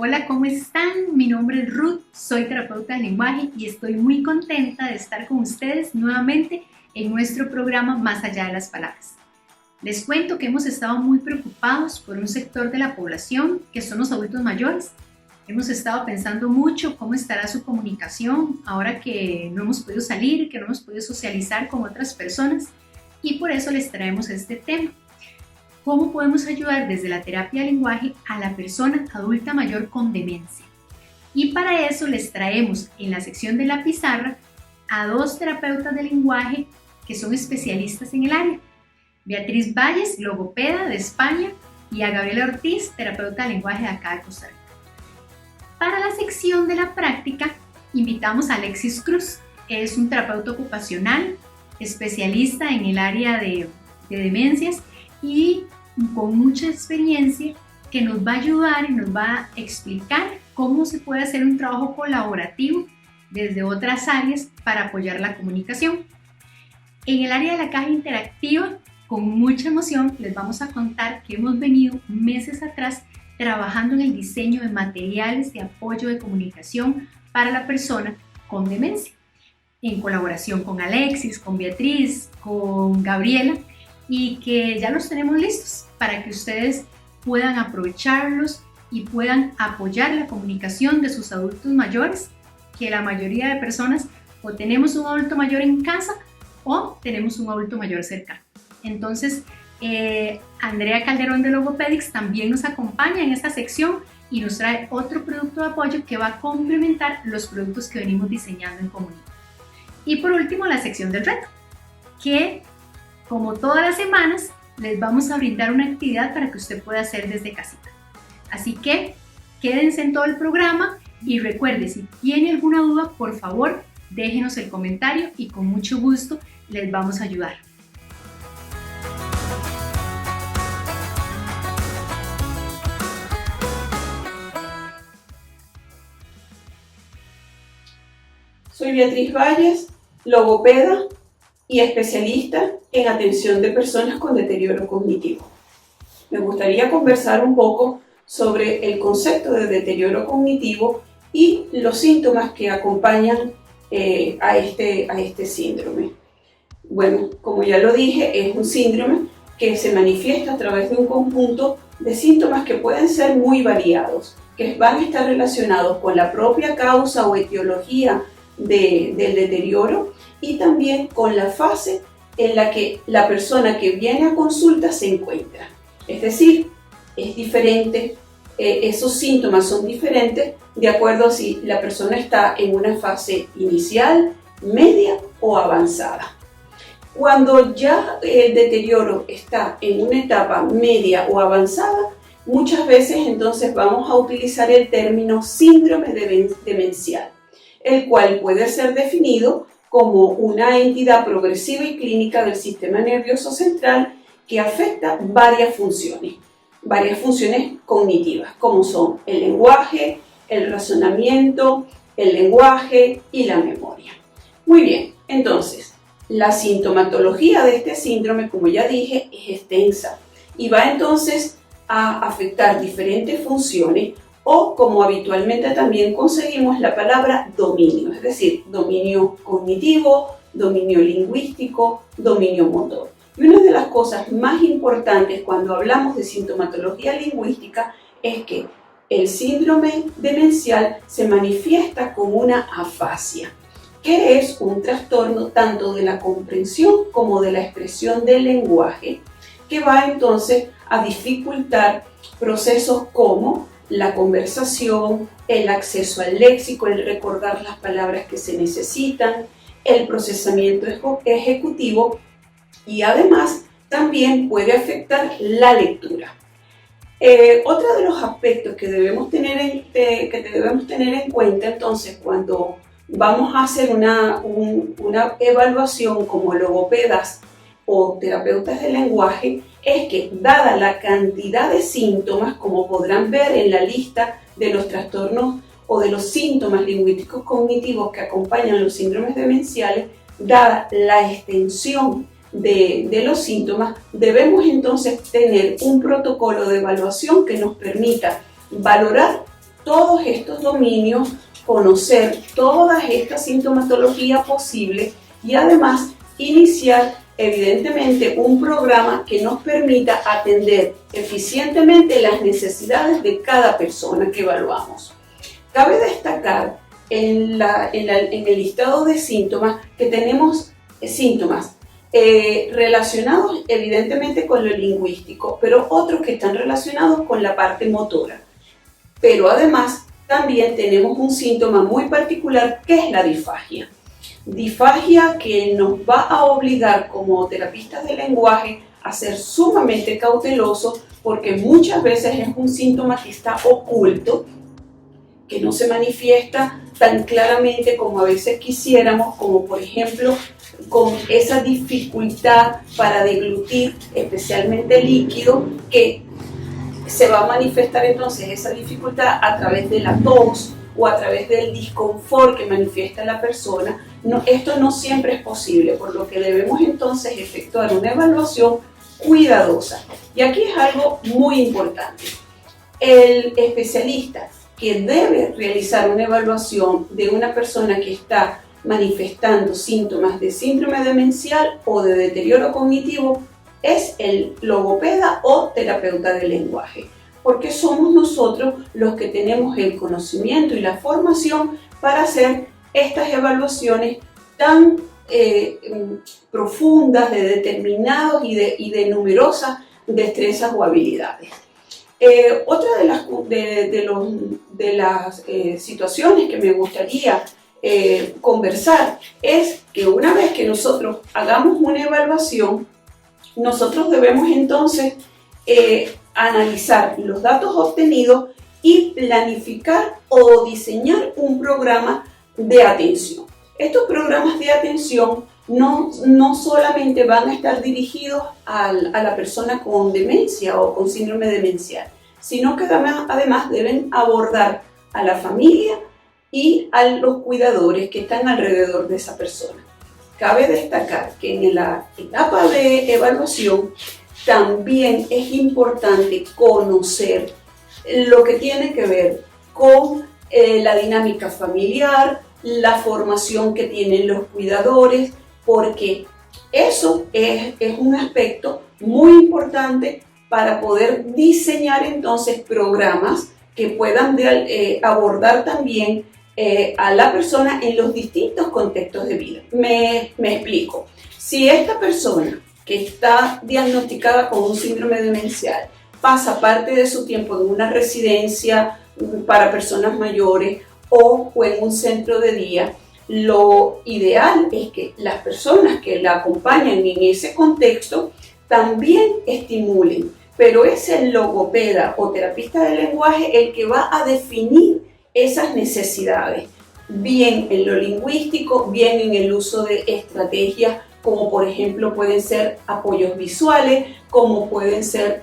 Hola, ¿cómo están? Mi nombre es Ruth, soy terapeuta del lenguaje y estoy muy contenta de estar con ustedes nuevamente en nuestro programa Más allá de las palabras. Les cuento que hemos estado muy preocupados por un sector de la población que son los adultos mayores. Hemos estado pensando mucho cómo estará su comunicación ahora que no hemos podido salir, que no hemos podido socializar con otras personas y por eso les traemos este tema. ¿Cómo podemos ayudar desde la terapia del lenguaje a la persona adulta mayor con demencia? Y para eso les traemos en la sección de la pizarra a dos terapeutas del lenguaje que son especialistas en el área. Beatriz Valles, logopeda de España, y a Gabriela Ortiz, terapeuta del lenguaje de acá de Costa Rica. Para la sección de la práctica, invitamos a Alexis Cruz. Es un terapeuta ocupacional, especialista en el área de demencias y con mucha experiencia que nos va a ayudar y nos va a explicar cómo se puede hacer un trabajo colaborativo desde otras áreas para apoyar la comunicación. En el área de la caja interactiva, con mucha emoción, les vamos a contar que hemos venido meses atrás trabajando en el diseño de materiales de apoyo de comunicación para la persona con demencia, en colaboración con Alexis, con Beatriz, con Gabriela, y que ya los tenemos listos para que ustedes puedan aprovecharlos y puedan apoyar la comunicación de sus adultos mayores, que la mayoría de personas o tenemos un adulto mayor en casa o tenemos un adulto mayor cercano. Entonces, Andrea Calderón de Logopedics también nos acompaña en esta sección y nos trae otro producto de apoyo que va a complementar los productos que venimos diseñando en comunidad. Y por último, la sección del reto, que como todas las semanas, les vamos a brindar una actividad para que usted pueda hacer desde casita. Así que quédense en todo el programa y recuerde, si tiene alguna duda, por favor, déjenos el comentario y con mucho gusto les vamos a ayudar. Soy Beatriz Valles, logopeda y especialista en atención de personas con deterioro cognitivo. Me gustaría conversar un poco sobre el concepto de deterioro cognitivo y los síntomas que acompañan a este síndrome. Bueno, como ya lo dije, es un síndrome que se manifiesta a través de un conjunto de síntomas que pueden ser muy variados, que van a estar relacionados con la propia causa o etiología del deterioro y también con la fase en la que la persona que viene a consulta se encuentra. Es decir, es diferente, esos síntomas son diferentes de acuerdo a si la persona está en una fase inicial, media o avanzada. Cuando ya el deterioro está en una etapa media o avanzada, muchas veces entonces vamos a utilizar el término síndrome demencial, el cual puede ser definido como una entidad progresiva y clínica del sistema nervioso central que afecta varias funciones cognitivas, como son el lenguaje, el razonamiento, el lenguaje y la memoria. Muy bien, entonces, la sintomatología de este síndrome, como ya dije, es extensa y va entonces a afectar diferentes funciones o, como habitualmente también conseguimos, la palabra dominio, es decir, dominio cognitivo, dominio lingüístico, dominio motor. Y una de las cosas más importantes cuando hablamos de sintomatología lingüística es que el síndrome demencial se manifiesta como una afasia, que es un trastorno tanto de la comprensión como de la expresión del lenguaje, que va entonces a dificultar procesos como la conversación, el acceso al léxico, el recordar las palabras que se necesitan, el procesamiento ejecutivo y además también puede afectar la lectura. Otro de los aspectos que debemos tener en cuenta entonces cuando vamos a hacer una evaluación como logopedas o terapeutas del lenguaje es que, dada la cantidad de síntomas, como podrán ver en la lista de los trastornos o de los síntomas lingüísticos cognitivos que acompañan los síndromes demenciales, dada la extensión de los síntomas, debemos entonces tener un protocolo de evaluación que nos permita valorar todos estos dominios, conocer toda esta sintomatología posible y además iniciar evidentemente un programa que nos permita atender eficientemente las necesidades de cada persona que evaluamos. Cabe destacar en el listado de síntomas que tenemos síntomas relacionados evidentemente con lo lingüístico, pero otros que están relacionados con la parte motora. Pero además también tenemos un síntoma muy particular que es la disfagia. Disfagia que nos va a obligar como terapistas del lenguaje a ser sumamente cautelosos porque muchas veces es un síntoma que está oculto, que no se manifiesta tan claramente como a veces quisiéramos, como por ejemplo con esa dificultad para deglutir, especialmente líquido, que se va a manifestar entonces esa dificultad a través de la tos o a través del disconfort que manifiesta la persona. No, esto no siempre es posible, por lo que debemos entonces efectuar una evaluación cuidadosa. Y aquí es algo muy importante. El especialista que debe realizar una evaluación de una persona que está manifestando síntomas de síndrome demencial o de deterioro cognitivo es el logopeda o terapeuta del lenguaje, porque somos nosotros los que tenemos el conocimiento y la formación para hacer estas evaluaciones tan profundas de determinados y de numerosas destrezas o habilidades. Otra de las situaciones que me gustaría conversar es que una vez que nosotros hagamos una evaluación, nosotros debemos entonces analizar los datos obtenidos y planificar o diseñar un programa de atención. Estos programas de atención no solamente van a estar dirigidos a la persona con demencia o con síndrome demencial, sino que además deben abordar a la familia y a los cuidadores que están alrededor de esa persona. Cabe destacar que en la etapa de evaluación también es importante conocer lo que tiene que ver con la dinámica familiar, la formación que tienen los cuidadores, porque eso es un aspecto muy importante para poder diseñar entonces programas que puedan abordar también a la persona en los distintos contextos de vida. Me explico. Si esta persona que está diagnosticada con un síndrome demencial pasa parte de su tiempo en una residencia para personas mayores o en un centro de día, lo ideal es que las personas que la acompañan en ese contexto también estimulen, pero es el logopeda o terapista del lenguaje el que va a definir esas necesidades, bien en lo lingüístico, bien en el uso de estrategias como por ejemplo pueden ser apoyos visuales, como pueden ser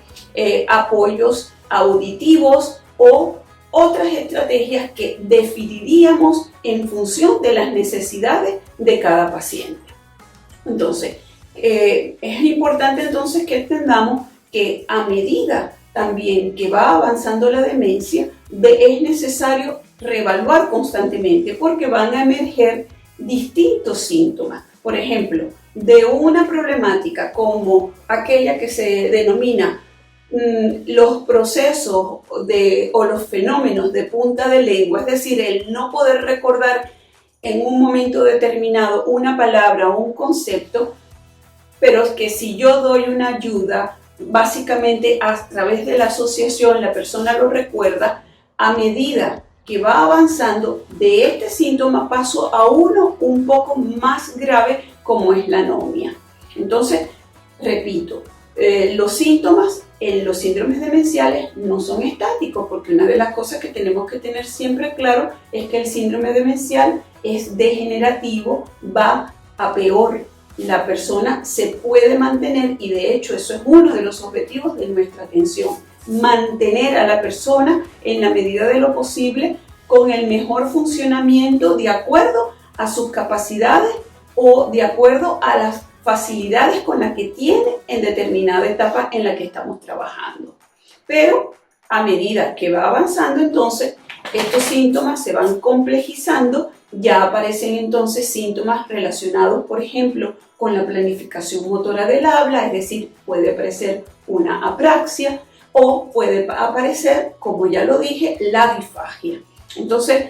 apoyos auditivos o otras estrategias que definiríamos en función de las necesidades de cada paciente. Entonces, es importante entonces que entendamos que a medida también que va avanzando la demencia, es necesario reevaluar constantemente porque van a emerger distintos síntomas. Por ejemplo, de una problemática como aquella que se denomina los procesos o los fenómenos de punta de lengua, es decir, el no poder recordar en un momento determinado una palabra o un concepto, pero que si yo doy una ayuda, básicamente a través de la asociación la persona lo recuerda. A medida que va avanzando de este síntoma paso a uno un poco más grave como es la anomia. Entonces, repito, los síntomas en los síndromes demenciales no son estáticos, porque una de las cosas que tenemos que tener siempre claro es que el síndrome demencial es degenerativo, va a peor. La persona se puede mantener y de hecho eso es uno de los objetivos de nuestra atención, mantener a la persona en la medida de lo posible con el mejor funcionamiento de acuerdo a sus capacidades o de acuerdo a las facilidades con las que tiene en determinada etapa en la que estamos trabajando. Pero a medida que va avanzando, entonces estos síntomas se van complejizando, ya aparecen entonces síntomas relacionados, por ejemplo, con la planificación motora del habla, es decir, puede aparecer una apraxia o puede aparecer, como ya lo dije, la disfagia. Entonces,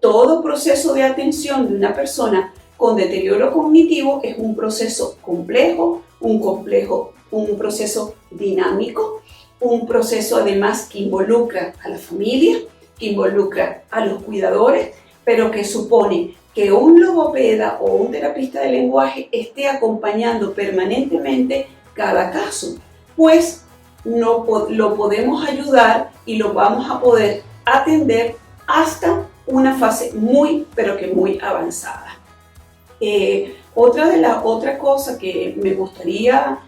todo proceso de atención de una persona con deterioro cognitivo es un proceso complejo, un proceso dinámico, un proceso además que involucra a la familia, que involucra a los cuidadores, pero que supone que un logopeda o un terapista de lenguaje esté acompañando permanentemente cada caso, pues lo podemos ayudar y lo vamos a poder atender hasta una fase muy, pero que muy avanzada. Otra cosa que me gustaría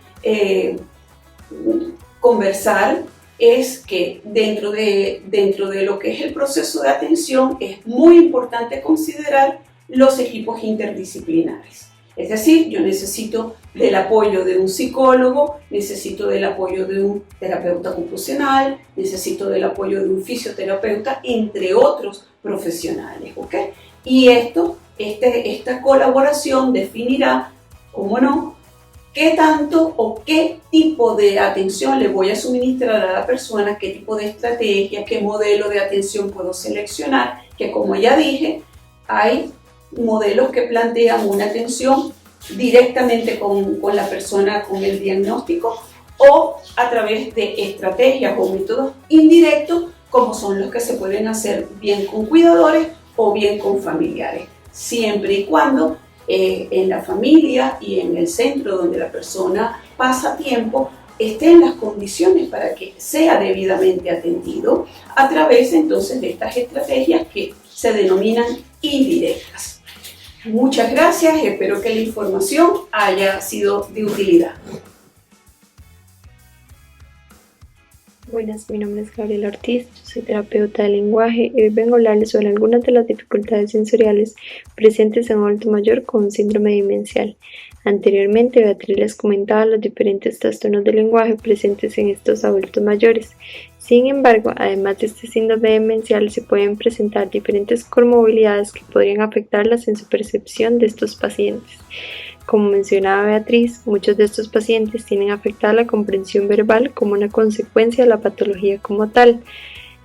conversar es que dentro de lo que es el proceso de atención es muy importante considerar los equipos interdisciplinares. Es decir, yo necesito del apoyo de un psicólogo, necesito del apoyo de un terapeuta ocupacional, necesito del apoyo de un fisioterapeuta, entre otros profesionales, ¿ok? Y esta colaboración definirá, cómo no, qué tanto o qué tipo de atención le voy a suministrar a la persona, qué tipo de estrategia, qué modelo de atención puedo seleccionar, que como ya dije, hay modelos que plantean una atención directamente con la persona con el diagnóstico o a través de estrategias o métodos indirectos, como son los que se pueden hacer bien con cuidadores o bien con familiares, siempre y cuando en la familia y en el centro donde la persona pasa tiempo esté en las condiciones para que sea debidamente atendido a través entonces de estas estrategias que se denominan indirectas. Muchas gracias, espero que la información haya sido de utilidad. Buenas, mi nombre es Gabriela Ortiz, yo soy terapeuta de lenguaje y hoy vengo a hablarles sobre algunas de las dificultades sensoriales presentes en un adulto mayor con un síndrome demencial. Anteriormente, Beatriz les comentaba los diferentes trastornos del lenguaje presentes en estos adultos mayores. Sin embargo, además de este síndrome demencial, se pueden presentar diferentes comorbilidades que podrían afectarlas en su percepción de estos pacientes. Como mencionaba Beatriz, muchos de estos pacientes tienen afectada la comprensión verbal como una consecuencia de la patología como tal.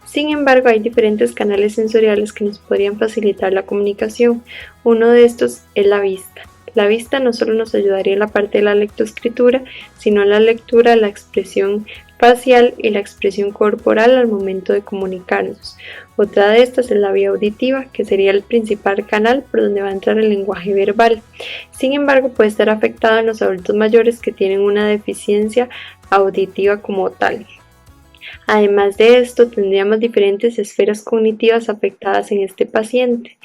Sin embargo, hay diferentes canales sensoriales que nos podrían facilitar la comunicación. Uno de estos es la vista. La vista no solo nos ayudaría en la parte de la lectoescritura, sino en la lectura, la expresión facial y la expresión corporal al momento de comunicarnos. Otra de estas es la vía auditiva, que sería el principal canal por donde va a entrar el lenguaje verbal. Sin embargo, puede estar afectada en los adultos mayores que tienen una deficiencia auditiva como tal. Además de esto, tendríamos diferentes esferas cognitivas afectadas en este paciente,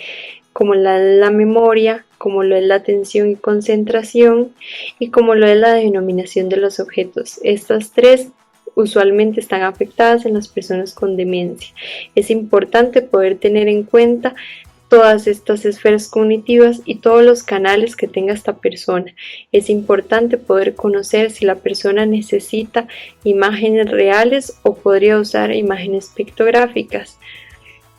como la memoria, como lo es la atención y concentración, y como lo es la denominación de los objetos. Estas tres usualmente están afectadas en las personas con demencia. Es importante poder tener en cuenta todas estas esferas cognitivas y todos los canales que tenga esta persona. Es importante poder conocer si la persona necesita imágenes reales o podría usar imágenes pictográficas.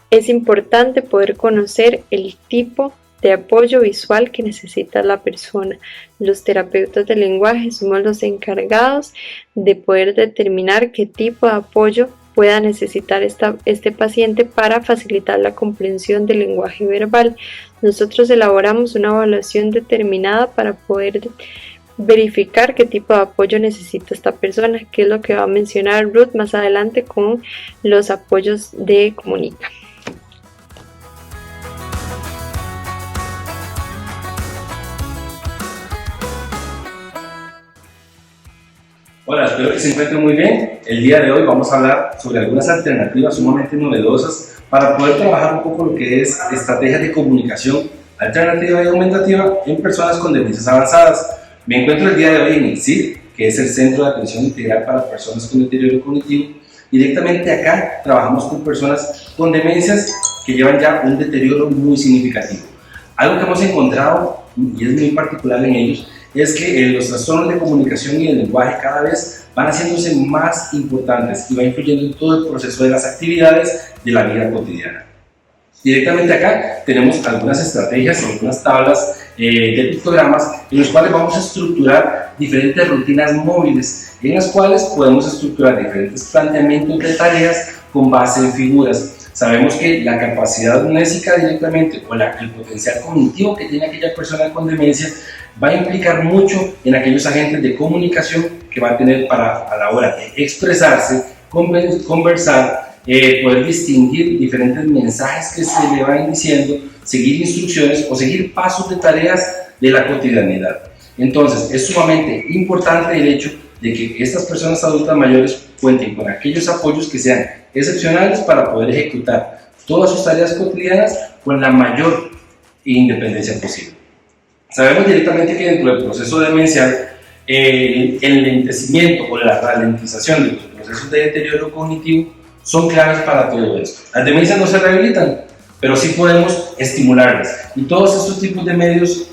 Es importante poder conocer el tipo de apoyo visual que necesita la persona. Los terapeutas de lenguaje somos los encargados de poder determinar qué tipo de apoyo pueda necesitar este paciente para facilitar la comprensión del lenguaje verbal. Nosotros elaboramos una evaluación determinada para poder verificar qué tipo de apoyo necesita esta persona, que es lo que va a mencionar Ruth más adelante con los apoyos de Comunica. Hola, espero que se encuentren muy bien. El día de hoy vamos a hablar sobre algunas alternativas sumamente novedosas para poder trabajar un poco lo que es estrategias de comunicación alternativa y aumentativa en personas con demencias avanzadas. Me encuentro el día de hoy en el CID, que es el Centro de Atención Integral para Personas con Deterioro Cognitivo. Directamente acá trabajamos con personas con demencias que llevan ya un deterioro muy significativo. Algo que hemos encontrado, y es muy particular en ellos, es que los trastornos de comunicación y el lenguaje cada vez van haciéndose más importantes y va influyendo en todo el proceso de las actividades de la vida cotidiana. Directamente acá tenemos algunas estrategias, algunas tablas de pictogramas en los cuales vamos a estructurar diferentes rutinas móviles, en las cuales podemos estructurar diferentes planteamientos de tareas con base en figuras. Sabemos que la capacidad amnésica directamente o el potencial cognitivo que tiene aquella persona con demencia va a implicar mucho en aquellos agentes de comunicación que va a tener para a la hora de expresarse, conversar, poder distinguir diferentes mensajes que se le van diciendo, seguir instrucciones o seguir pasos de tareas de la cotidianidad. Entonces, es sumamente importante el hecho de que estas personas adultas mayores cuenten con aquellos apoyos que sean excepcionales para poder ejecutar todas sus tareas cotidianas con la mayor independencia posible. Sabemos directamente que dentro del proceso demencial, el enlentecimiento o la ralentización de los procesos de deterioro cognitivo son claves para todo esto. Las demencias no se rehabilitan, pero sí podemos estimularlas. Y todos estos tipos de medios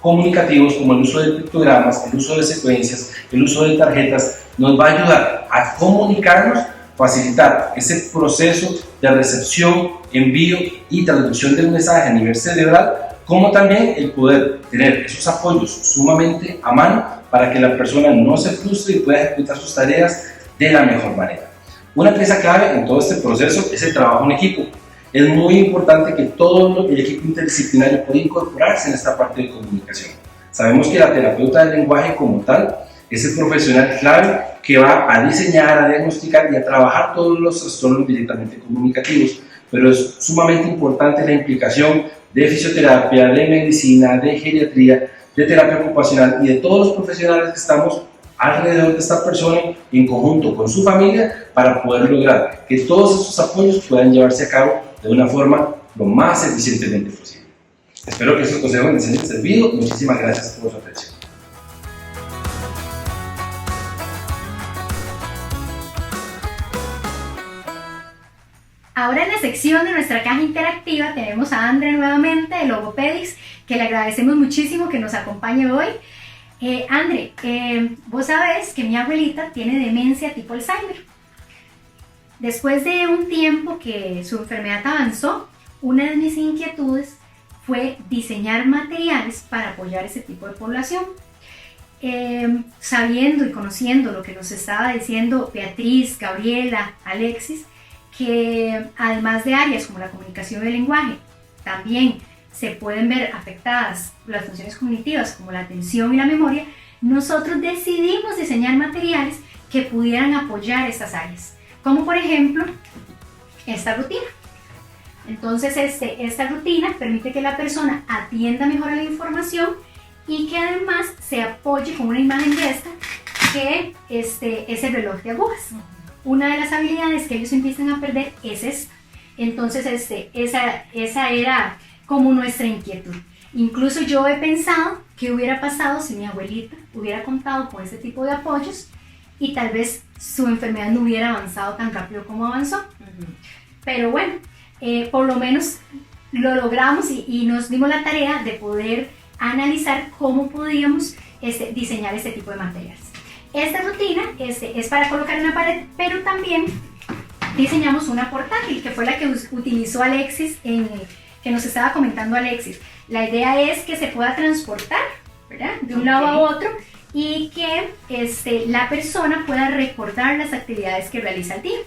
comunicativos, como el uso de pictogramas, el uso de secuencias, el uso de tarjetas, nos va a ayudar a comunicarnos, facilitar ese proceso de recepción, envío y traducción del mensaje a nivel cerebral, como también el poder tener esos apoyos sumamente a mano para que la persona no se frustre y pueda ejecutar sus tareas de la mejor manera. Una pieza clave en todo este proceso es el trabajo en equipo. Es muy importante que todo el equipo interdisciplinario pueda incorporarse en esta parte de comunicación. Sabemos que la terapeuta del lenguaje como tal es el profesional clave que va a diseñar, a diagnosticar y a trabajar todos los trastornos directamente comunicativos, pero es sumamente importante la implicación de fisioterapia, de medicina, de geriatría, de terapia ocupacional y de todos los profesionales que estamos alrededor de esta persona en conjunto con su familia para poder lograr que todos estos apoyos puedan llevarse a cabo de una forma lo más eficientemente posible. Espero que estos consejos les hayan servido. Muchísimas gracias por su atención. Ahora en la sección de nuestra caja interactiva tenemos a André nuevamente de Logopedics, que le agradecemos muchísimo que nos acompañe hoy. André, vos sabés que mi abuelita tiene demencia tipo Alzheimer. Después de un tiempo que su enfermedad avanzó, una de mis inquietudes fue diseñar materiales para apoyar ese tipo de población. Sabiendo y conociendo lo que nos estaba diciendo Beatriz, Gabriela, Alexis, que además de áreas como la comunicación y el lenguaje, también se pueden ver afectadas las funciones cognitivas como la atención y la memoria, nosotros decidimos diseñar materiales que pudieran apoyar estas áreas, como por ejemplo esta rutina. Entonces esta rutina permite que la persona atienda mejor a la información y que además se apoye con una imagen de esta que es el reloj de agujas. Una de las habilidades que ellos empiezan a perder es esta. Entonces esa era como nuestra inquietud. Incluso yo he pensado qué hubiera pasado si mi abuelita hubiera contado con este tipo de apoyos y tal vez su enfermedad no hubiera avanzado tan rápido como avanzó. Pero bueno, por lo menos lo logramos y nos dimos la tarea de poder analizar cómo podíamos diseñar este tipo de materiales. Esta rutina es para colocar en la pared, pero también diseñamos una portátil, que fue la que utilizó Alexis, que nos estaba comentando Alexis. La idea es que se pueda transportar, ¿verdad?, de un lado a otro y que la persona pueda recordar las actividades que realiza al día.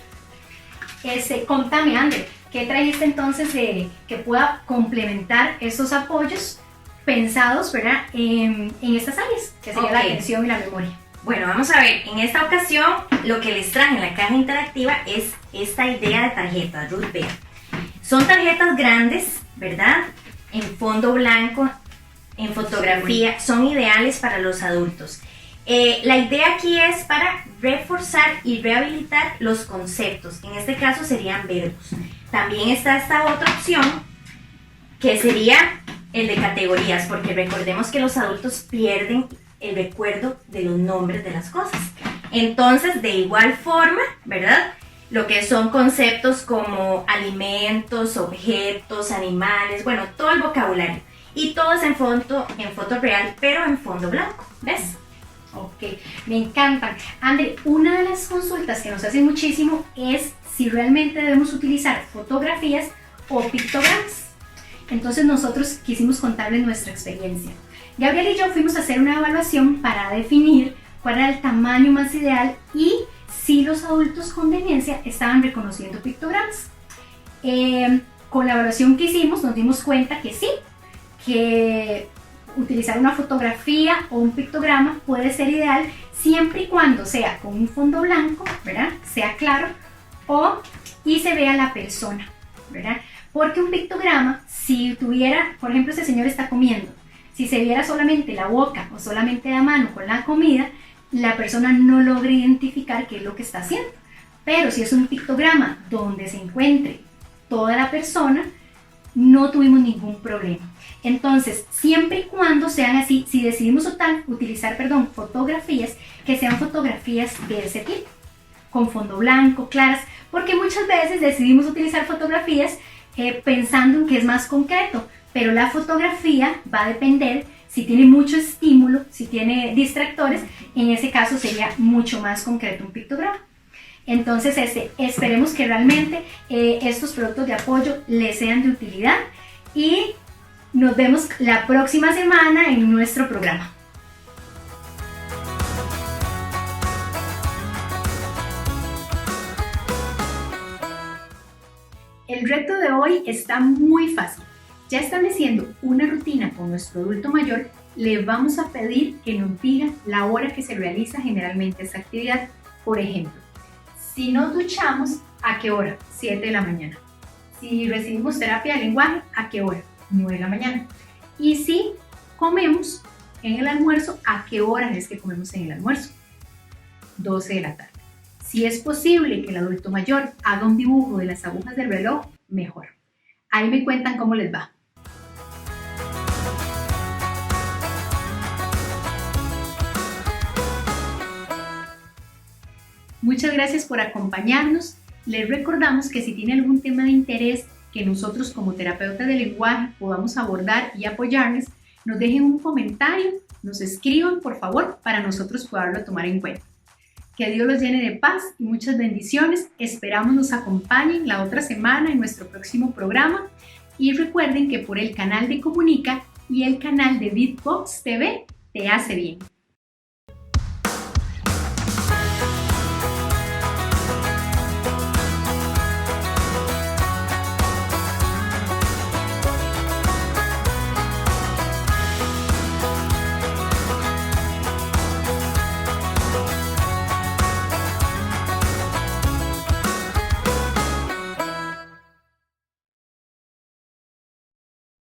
Contame, André, ¿qué trajiste entonces que pueda complementar estos apoyos pensados, ¿verdad?, en estas áreas, que sería la atención y la memoria? Bueno, vamos a ver, en esta ocasión lo que les traje en la caja interactiva es esta idea de tarjetas, Ruth, vean. Son tarjetas grandes, ¿verdad?, en fondo blanco, en fotografía, son ideales para los adultos. La idea aquí es para reforzar y rehabilitar los conceptos, en este caso serían verbos. También está esta otra opción, que sería el de categorías, porque recordemos que los adultos pierden el recuerdo de los nombres de las cosas. Entonces, de igual forma, ¿verdad?, lo que son conceptos como alimentos, objetos, animales, bueno, todo el vocabulario. y todo es en foto real, pero en fondo blanco, ¿ves? Ok, me encantan. André, una de las consultas que nos hacen muchísimo es si realmente debemos utilizar fotografías o pictogramas. Entonces nosotros quisimos contarles nuestra experiencia. Gabriel y yo fuimos a hacer una evaluación para definir cuál era el tamaño más ideal y si los adultos con demencia estaban reconociendo pictogramas. Con la evaluación que hicimos nos dimos cuenta que sí, que utilizar una fotografía o un pictograma puede ser ideal siempre y cuando sea con un fondo blanco, ¿verdad? Sea claro y se vea la persona, ¿verdad? Porque un pictograma, si tuviera, por ejemplo, ese señor está comiendo, si se viera solamente la boca o solamente la mano con la comida, la persona no logra identificar qué es lo que está haciendo. Pero si es un pictograma donde se encuentre toda la persona, no tuvimos ningún problema. Entonces, siempre y cuando sean así, si decidimos utilizar fotografías, que sean fotografías de ese tipo, con fondo blanco, claras, porque muchas veces decidimos utilizar fotografías pensando en que es más concreto, pero la fotografía va a depender si tiene mucho estímulo, si tiene distractores, en ese caso sería mucho más concreto un pictograma. Entonces, esperemos que realmente estos productos de apoyo les sean de utilidad y nos vemos la próxima semana en nuestro programa. El reto de hoy está muy fácil. Ya estableciendo una rutina con nuestro adulto mayor, le vamos a pedir que nos diga la hora que se realiza generalmente esta actividad. Por ejemplo, si nos duchamos, ¿a qué hora? 7 de la mañana. Si recibimos terapia de lenguaje, ¿a qué hora? 9 de la mañana. Y si comemos en el almuerzo, ¿a qué hora es que comemos en el almuerzo? 12 de la tarde. Si es posible que el adulto mayor haga un dibujo de las agujas del reloj, mejor. Ahí me cuentan cómo les va. Muchas gracias por acompañarnos. Les recordamos que si tiene algún tema de interés que nosotros como terapeutas de lenguaje podamos abordar y apoyarles, nos dejen un comentario, nos escriban por favor para nosotros poderlo tomar en cuenta. Que Dios los llene de paz y muchas bendiciones. Esperamos nos acompañen la otra semana en nuestro próximo programa y recuerden que por el canal de Comunica y el canal de Beatbox TV te hace bien.